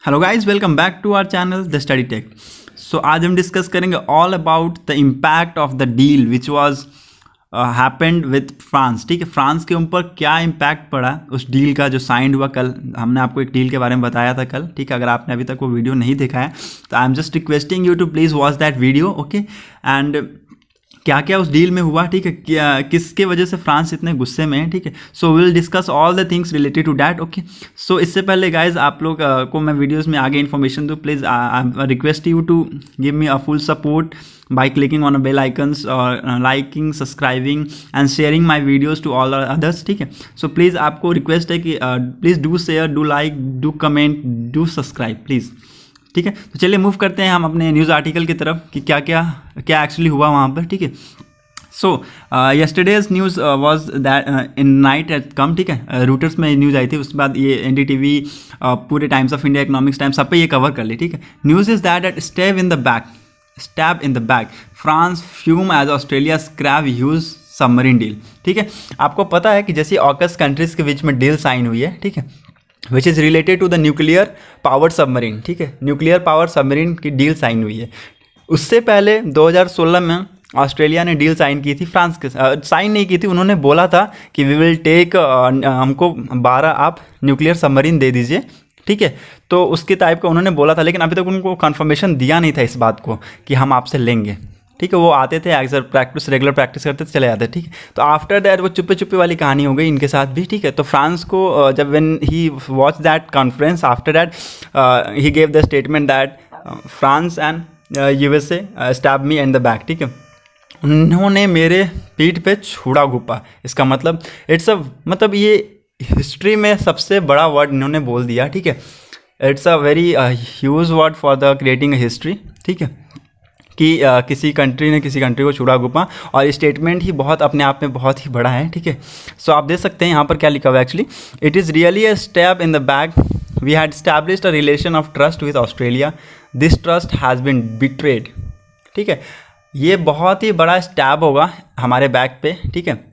Hello guys, welcome back to our channel the study tech. So आज हम discuss करेंगे all about the impact of the deal which was happened with France. ठीक है, France के ऊपर क्या impact पड़ा उस डील का जो साइंड हुआ कल। हमने आपको एक डील के बारे में बताया था कल। ठीक है, अगर आपने अभी तक वो वीडियो नहीं देखा है तो I am just requesting you to please watch that video. Okay, and क्या क्या उस डील में हुआ, ठीक है, क्या किसके वजह से फ्रांस इतने गुस्से में है। ठीक है, so will discuss all the things related to that. Okay, so इससे पहले गाइज आप लोग को मैं वीडियोस में आगे इन्फॉर्मेशन दूँ, please I request you to give me a full support by clicking on a bell icons or liking, subscribing and sharing my videos to all others। ठीक है, so please आपको रिक्वेस्ट है कि please do share, do like, do comment, do subscribe please. ठीक है, तो चलिए move करते हैं हम अपने न्यूज़ आर्टिकल की तरफ कि क्या क्या एक्चुअली हुआ वहाँ पर। ठीक है, so yesterday's news was that in night at come. ठीक है, रूटर्स में न्यूज़ आई थी, उसके बाद ये NDTV पूरे times of India, economics times, सब पे ये कवर कर ली। ठीक है, news is that at stab in the back France fume as Australia scrap huge submarine deal. ठीक है, आपको पता है कि जैसे ऑकस कंट्रीज के बीच में डील साइन हुई है, ठीक है, which is related to the nuclear powered submarine. ठीक है, न्यूक्लियर पावर सबमरीन की डील साइन हुई है। उससे पहले 2016 में ऑस्ट्रेलिया ने डील साइन की थी फ्रांस के साथ। साइन नहीं की थी, उन्होंने बोला था कि वी विल टेक हमको 12 आप न्यूक्लियर सबमरीन दे दीजिए। ठीक है, तो उसके टाइप का उन्होंने बोला था, लेकिन अभी तक उनको कंफर्मेशन दिया नहीं था इस बात को कि हम आपसे लेंगे। ठीक है, वो आते थे एक्सर प्रैक्टिस, रेगुलर प्रैक्टिस करते थे, चले जाते। ठीक है, तो आफ्टर दैट वो चुप्पे चुप्पे वाली कहानी हो गई इनके साथ भी। ठीक है, तो फ्रांस को जब when he watch that conference, after that he gave the statement that France and USA stab me in the back. ठीक है, उन्होंने मेरे पीठ पे छुरा घुपा। इसका मतलब मतलब ये हिस्ट्री में सबसे बड़ा वर्ड इन्होंने बोल दिया। ठीक है, it's a very huge word for the creating a history. ठीक है, कि किसी कंट्री ने किसी कंट्री को छुरा घुपा, और स्टेटमेंट ही बहुत अपने आप में बहुत ही बड़ा है। ठीक है, सो आप देख सकते हैं यहाँ पर क्या लिखा हुआ है actually, it is really a step in the back, we had established a relation of trust with Australia, this trust has been betrayed. ठीक है, ये बहुत ही बड़ा स्टैप होगा हमारे बैक पे। ठीक है,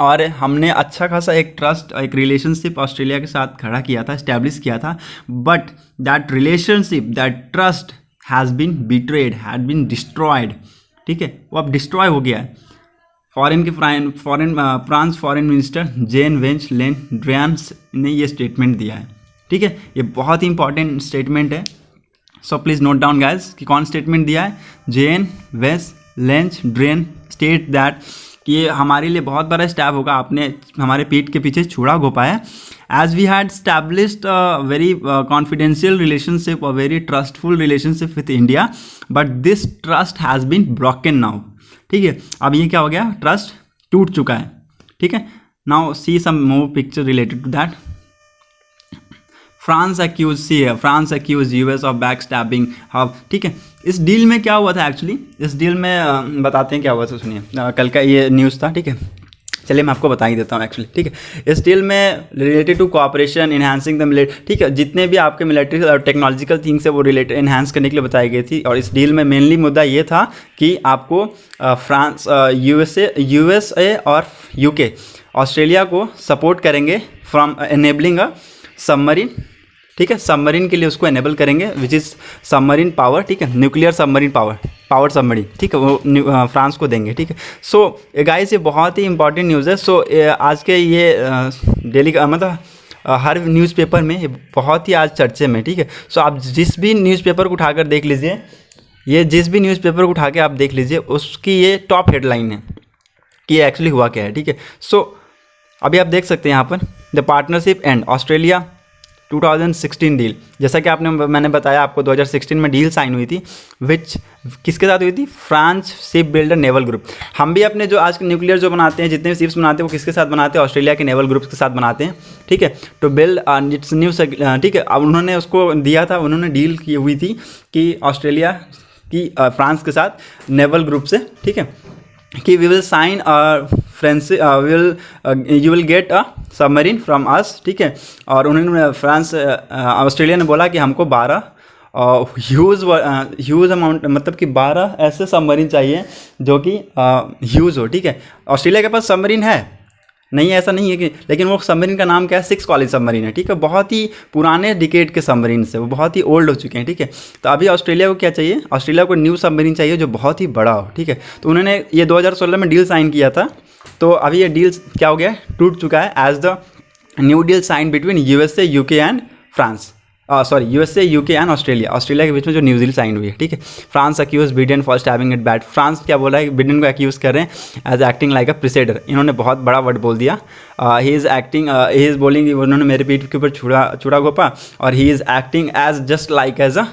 और हमने अच्छा खासा एक ट्रस्ट, एक रिलेशनशिप ऑस्ट्रेलिया के साथ खड़ा किया था, इस्टेब्लिश किया था, but that relationship, that trust has been betrayed, had been destroyed. ठीक है, वो अब डिस्ट्रॉय हो गया है। France foreign minister Jean Yves Le Drian's ने ये स्टेटमेंट दिया है। ठीक है, ये बहुत ही इंपॉर्टेंट स्टेटमेंट है, so please note down guys कि कौन स्टेटमेंट दिया है। जेन वेंस लेंस ड्रियन स्टेट दैट कि ये हमारे लिए बहुत बड़ा स्टेप होगा, आपने हमारे पीठ के पीछे छुरा घोपा है। As we had established a very confidential relationship, a very trustful relationship with India, but this trust has been broken now. ठीक है, अब ये क्या हो गया, ट्रस्ट टूट चुका है। ठीक है, now see some more picture related to that. France accuse US of back stabbing hub. ठीक है, इस डील में क्या हुआ था एक्चुअली, इस डील में बताते हैं क्या हुआ था, सुनिए। कल का ये न्यूज़ था। ठीक है, चलिए मैं आपको बता ही देता हूँ एक्चुअली। ठीक है, इस डील में related to cooperation enhancing the military, ठीक है, जितने भी आपके मिलिट्री और टेक्नोलॉजिकल थिंग्स है वो रिलेटेड इन्हांस करने के लिए बताई गई थी। और इस डील में मेनली मुद्दा ये था कि आपको फ्रांस, USA और UK ऑस्ट्रेलिया को सपोर्ट करेंगे फ्रॉम एनेबलिंग अ सबमरीन। ठीक है, सबमरीन के लिए उसको एनेबल करेंगे, विच इज़ सबमरीन पावर। ठीक है, न्यूक्लियर सबमरीन पावर सबमरीन। ठीक है, वो फ्रांस को देंगे। ठीक है, सो गाइस ये बहुत ही इंपॉर्टेंट न्यूज़ है। सो आज के ये डेली मतलब हर न्यूज़पेपर में ये बहुत ही आज चर्चे में। ठीक है, सो आप जिस भी न्यूज़पेपर को उठाकर देख लीजिए, ये जिस भी न्यूज़पेपर को उठा के आप देख लीजिए, उसकी ये टॉप हेडलाइन है कि ये एक्चुअली हुआ क्या है। ठीक है, सो अभी आप देख सकते हैं यहाँ पर, the partnership and Australia 2016 deal. जैसा कि मैंने बताया आपको 2016 में डील साइन हुई थी, विच किसके साथ हुई थी, France ship builder naval group. हम भी अपने जो आज के न्यूक्लियर जो बनाते हैं, जितने भी शिप्स बनाते हैं, वो किसके साथ बनाते हैं, ऑस्ट्रेलिया के नेवल ग्रुप्स के साथ बनाते हैं। ठीक है, टू बिल्ड इट्स न्यू। ठीक है, अब उन्होंने उसको दिया था, उन्होंने डील की हुई थी कि ऑस्ट्रेलिया की फ्रांस के साथ नेवल ग्रुप से। ठीक है, कि we will sign you will get a submarine from us. ठीक है, और उन्होंने ऑस्ट्रेलिया ने बोला कि हमको 12 ह्यूज अमाउंट, मतलब कि 12 ऐसे सबमरीन चाहिए जो कि ह्यूज हो। ठीक है, ऑस्ट्रेलिया के पास सबमरीन है, नहीं, ऐसा नहीं है कि, लेकिन वो सबमरीन का नाम क्या है, 6 कॉलेज सबमरीन है, ठीक है। बहुत ही पुराने डिकेड के सबमरीन से, वो बहुत ही ओल्ड हो चुके हैं, ठीक है। तो अभी ऑस्ट्रेलिया को क्या चाहिए, ऑस्ट्रेलिया को न्यू सबमरीन चाहिए जो बहुत ही बड़ा हो, ठीक है। तो उन्होंने ये 2016 में डील साइन किया था, तो अभी ये डील क्या हो गया, टूट चुका है as the new deal sign between USA, UK and France, sorry USA, UK and Australia, Australia के बीच में जो न्यू डील साइन हुई है, ठीक है। France accuse Biden for stabbing it bad, France क्या बोला है, बिडेन को अक्यूज कर रहे हैं as acting like a preceder, इन्होंने बहुत बड़ा वर्ड बोल दिया, he is acting, he is bullying, उन्होंने मेरे पीठ के ऊपर छुरा घोपा, और he is acting as just like as a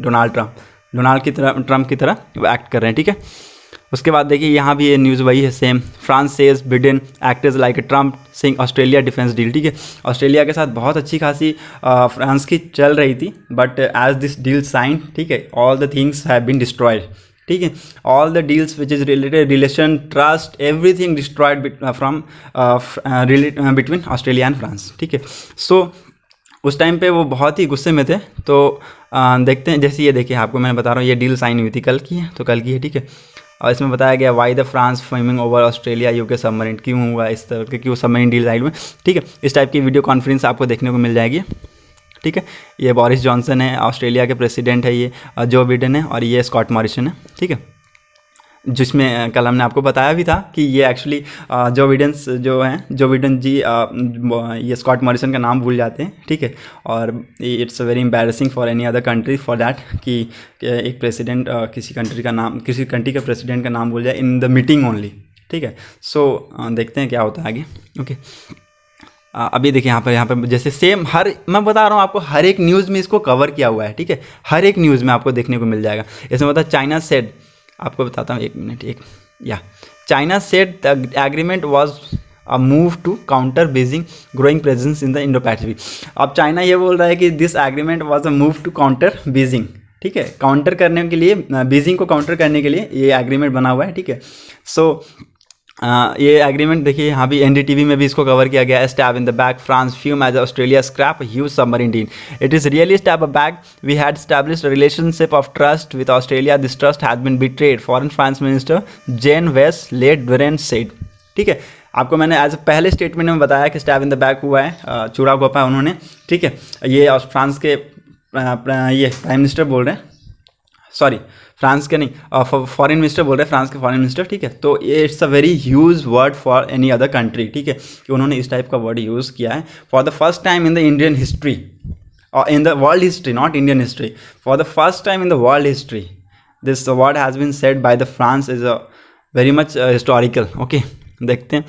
Donald Trump की तरह वो एक्ट कर रहे हैं, ठीक है। उसके बाद देखिए यहाँ भी ये न्यूज़ वही है same, France says Biden actors like Trump sinking Australia defence deal, ठीक है। ऑस्ट्रेलिया के साथ बहुत अच्छी खासी फ्रांस की चल रही थी, but as this deal sign, ठीक है, all the things have been destroyed, ठीक है। All the deals which is related, relation, trust, everything destroyed from between Australia and France, ठीक है। सो उस टाइम पे वो बहुत ही गुस्से में थे। तो देखते हैं, जैसे ये देखिए आपको मैं बता रहा हूँ, ये डील साइन हुई थी कल की है, तो कल की है, ठीक है। और इसमें बताया गया why the France fuming over Australia UK submarine, क्यों हुआ इस तरह के, क्यों सबमरीन डील साइड में, ठीक है। इस टाइप की वीडियो कॉन्फ्रेंस आपको देखने को मिल जाएगी, ठीक है। ये बोरिस जॉनसन है, ऑस्ट्रेलिया के प्रेसिडेंट है, ये जो बिडेन है, और ये स्कॉट मॉरिसन है, ठीक है। जिसमें कल हमने आपको बताया भी था कि ये एक्चुअली जो बिडेन जी ये स्कॉट मॉरिसन का नाम भूल जाते हैं, ठीक है। और it's very embarrassing for any other country for that कि एक प्रेसिडेंट किसी कंट्री का प्रेसिडेंट का नाम भूल जाए इन द मीटिंग ओनली, ठीक है। सो देखते हैं क्या होता है आगे, ओके। अभी देखिए यहाँ पर जैसे सेम मैं बता रहा हूँ आपको, हर एक न्यूज़ में इसको कवर किया हुआ है, ठीक है। हर एक न्यूज़ में आपको देखने को मिल जाएगा। इसमें बता चाइना सेड, आपको बताता हूँ, एक minute, China said the agreement was a move to counter Beijing growing presence in the Indo Pacific. अब चाइना ये बोल रहा है कि this agreement was a move to counter Beijing, ठीक है, काउंटर करने के लिए, बीजिंग को काउंटर करने के लिए ये एग्रीमेंट बना हुआ है, ठीक है। सो ये एग्रीमेंट देखिए यहाँ भी एनडीटीवी में भी इसको कवर किया गया है। Stab in the back, France fume as Australia scrap huge submarine deal, it is really stab a back, we had established relationship of trust with Australia, this trust has been betrayed, foreign finance minister Jean Yves Le ड्वेरेन said, ठीक है। आपको मैंने as पहले statement में बताया कि stab in the back हुआ है, चूड़ा घोपा है उन्होंने, ठीक है। ये फ्रांस के ये प्राइम मिनिस्टर बोल रहे हैं, सॉरी फ्रांस के नहीं, फॉरेन मिनिस्टर बोल रहे हैं, फ्रांस के फॉरेन मिनिस्टर, ठीक है। तो ये it's a very huge word for any other country, ठीक है, कि उन्होंने इस टाइप का वर्ड यूज़ किया है for the first time in the Indian history, और in the world history, not Indian history, for the first time in the world history this word has been said by the France is a very much historical, okay. देखते हैं,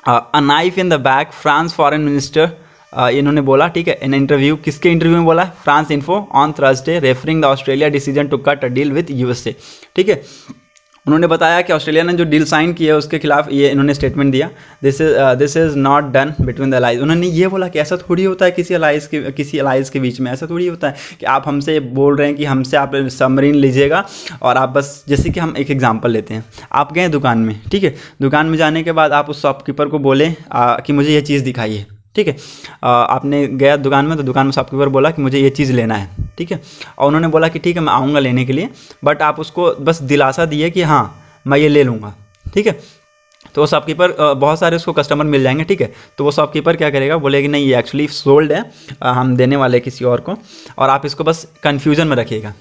a knife in the back, France foreign minister, इन्होंने बोला, ठीक है, in interview, किसके interview में बोला, France info on Thursday referring the Australia decision to cut a deal with USA, ठीक है। उन्होंने बताया कि ऑस्ट्रेलिया ने जो डील साइन की है उसके खिलाफ ये इन्होंने स्टेटमेंट दिया, this is not done between the allies. उन्होंने ये बोला कि ऐसा थोड़ी होता है किसी अलाइज के बीच में, ऐसा थोड़ी होता है कि आप हमसे बोल रहे हैं कि हमसे आप सबमरीन लीजिएगा और आप बस, जैसे कि हम एक एग्जांपल लेते हैं, आप गए दुकान में, ठीक है, दुकान में जाने के बाद आप उस शॉपकीपर को बोले कि मुझे ये चीज़ दिखाइए, ठीक है। आपने गया दुकान में, तो दुकान में शॉपकीपर बोला कि मुझे ये चीज़ लेना है, ठीक है, और उन्होंने बोला कि ठीक है मैं आऊँगा लेने के लिए, बट आप उसको बस दिलासा दिए कि हाँ मैं ये ले लूँगा, ठीक है। तो वो शॉपकीपर, बहुत सारे उसको कस्टमर मिल जाएंगे, ठीक है। तो वो शॉपकीपर क्या करेगा, बोलेगा नहीं ये एक्चुअली सोल्ड है, हम देने वाले किसी और को, और आप इसको बस कन्फ्यूज़न में रखिएगा,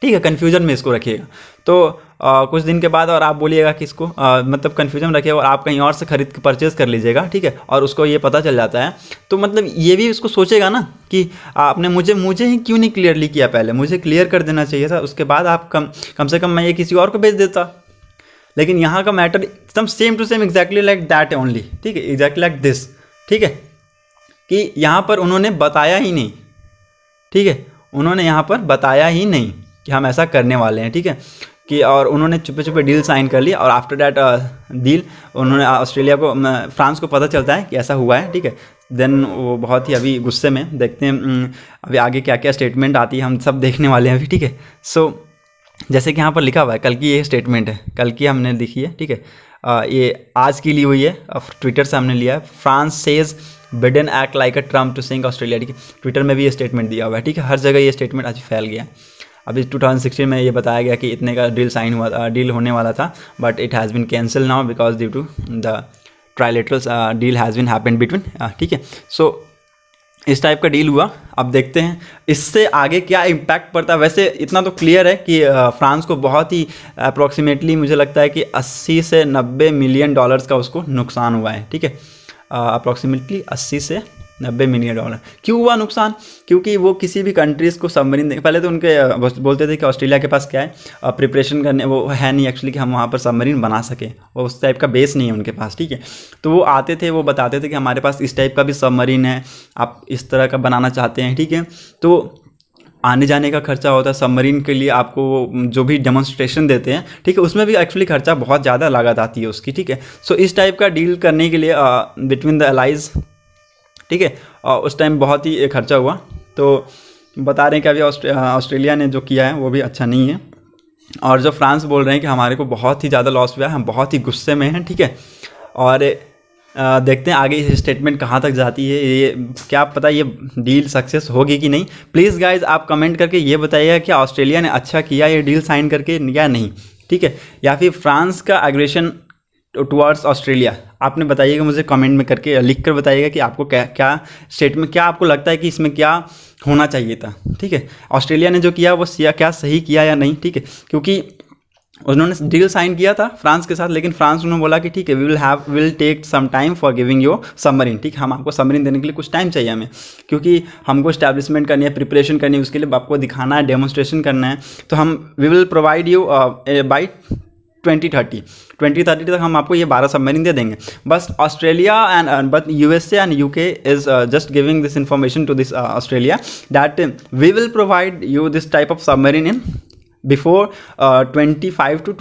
ठीक है, कन्फ्यूजन में इसको रखिएगा। तो कुछ दिन के बाद और आप बोलिएगा कि इसको मतलब कन्फ्यूजन रखिएगा और आप कहीं और से खरीद के परचेज़ कर लीजिएगा, ठीक है, और उसको ये पता चल जाता है, तो मतलब ये भी उसको सोचेगा ना कि आपने मुझे ही क्यों नहीं क्लियरली किया, पहले मुझे क्लियर कर देना चाहिए था, उसके बाद आप कम से कम मैं ये किसी और को भेज देता। लेकिन यहाँ का मैटर एकदम same to same exactly like that only, ठीक है, एग्जैक्टली लाइक दिस, ठीक है, कि यहाँ पर उन्होंने बताया ही नहीं, ठीक है, उन्होंने यहाँ पर बताया ही नहीं कि हम ऐसा करने वाले हैं, ठीक है, कि और उन्होंने चुपे चुपे डील साइन कर ली, और आफ्टर दैट डील उन्होंने ऑस्ट्रेलिया को, फ्रांस को पता चलता है कि ऐसा हुआ है, ठीक है, देन वो बहुत ही अभी गुस्से में, देखते हैं अभी आगे क्या क्या स्टेटमेंट आती है, हम सब देखने वाले हैं अभी, ठीक है। सो जैसे कि यहाँ पर लिखा हुआ है, कल की ये स्टेटमेंट है, कल की हमने लिखी है, ठीक है, ये आज की ली हुई है, ट्विटर से हमने लिया है, France says Biden act like a Trump to sink Australia, ठीक है, ट्विटर में भी ये स्टेटमेंट दिया हुआ है, ठीक है, हर जगह ये स्टेटमेंट आज फैल गया है। अभी 2016 में ये बताया गया कि इतने का डील साइन हुआ, डील होने वाला था, but it has been cancel now because due to the trilateral deal has been happened between, ठीक है। सो इस टाइप का डील हुआ। अब देखते हैं इससे आगे क्या इम्पैक्ट पड़ता है। वैसे इतना तो क्लियर है कि फ्रांस को बहुत ही अप्रॉक्सीमेटली मुझे लगता है कि 80 से 90 मिलियन डॉलर्स का उसको नुकसान हुआ है, ठीक है। अप्रॉक्सीमेटली 80 से 90 मिलियन डॉलर। क्यों हुआ नुकसान? क्योंकि वो किसी भी कंट्रीज़ को सबमरीन पहले तो उनके बोलते थे कि ऑस्ट्रेलिया के पास क्या है प्रिपरेशन करने, वो है नहीं एक्चुअली कि हम वहाँ पर सबमरीन बना सकें, वो उस टाइप का बेस नहीं है उनके पास, ठीक है। तो वो आते थे, वो बताते थे कि हमारे पास इस टाइप का भी सबमरीन है, आप इस तरह का बनाना चाहते हैं, ठीक है। तो आने जाने का खर्चा होता है सबमरीन के लिए, आपको जो भी डेमोन्स्ट्रेशन देते हैं, ठीक है, उसमें भी एक्चुअली खर्चा बहुत ज़्यादा लागत आती है उसकी, ठीक है। सो इस टाइप का डील करने के लिए बिटवीन द एलाइज, ठीक है, उस टाइम बहुत ही खर्चा हुआ। तो बता रहे हैं कि अभी ऑस्ट्रेलिया ने जो किया है वो भी अच्छा नहीं है, और जो फ्रांस बोल रहे हैं कि हमारे को बहुत ही ज़्यादा लॉस हुआ है, हम बहुत ही गुस्से में हैं, ठीक है। और देखते हैं आगे ये स्टेटमेंट कहाँ तक जाती है, ये क्या पता ये डील सक्सेस होगी कि नहीं। प्लीज़ गाइज आप कमेंट करके ये बताइएगा कि ऑस्ट्रेलिया ने अच्छा किया ये डील साइन करके या नहीं, ठीक है, या फिर फ्रांस का एग्रेशन टुवर्ड्स ऑस्ट्रेलिया। आपने बताइएगा मुझे कमेंट में करके, लिख कर बताइएगा कि आपको क्या स्टेटमेंट, क्या आपको लगता है कि इसमें क्या होना चाहिए था, ठीक है। ऑस्ट्रेलिया ने जो किया वो क्या सही किया या नहीं, ठीक है। क्योंकि उन्होंने डील साइन किया था फ्रांस के साथ, लेकिन फ्रांस उन्होंने बोला कि ठीक है will take some time for giving your submarine, ठीक है, हम आपको सबमरीन देने के लिए कुछ टाइम चाहिए हमें, क्योंकि हमको स्टैब्लिशमेंट करनी है, प्रिपरेशन करनी है, उसके लिए आपको दिखाना है, डेमोन्स्ट्रेशन करना है। तो हम we will provide you by 2030 तक हम आपको ये 12 सबमरीन दे देंगे। बस Australia and but USA and UK is just giving this information to this Australia that we will provide you this type of submarine in before 2025 to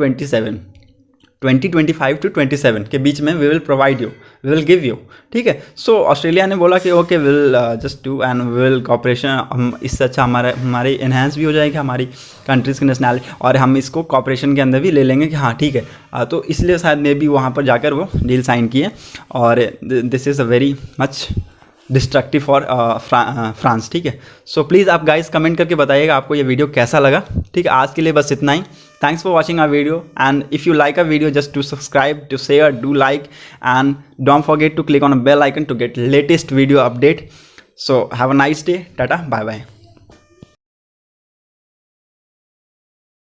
27 के बीच में we will provide you, we will give you, ठीक है। So Australia ने बोला कि okay will just do and will cooperation, हम इससे अच्छा हमारी इन्हेंस भी हो जाएगी हमारी कंट्रीज़ की नेशनैलिटी, और हम इसको कॉपरेशन के अंदर भी ले लेंगे कि हाँ ठीक है। तो इसलिए शायद मे बी वहाँ पर जाकर वो डील साइन किए, और this is a very much destructive for France, ठीक है। सो प्लीज़ आप गाइस कमेंट करके बताइएगा आपको ये वीडियो कैसा लगा, ठीक है। आज के लिए बस इतना ही। Thanks for watching our video, and if you like our video, just to subscribe, to share, do like, and don't forget to click on a bell icon to get latest video update. So have a nice day. Tata, bye bye.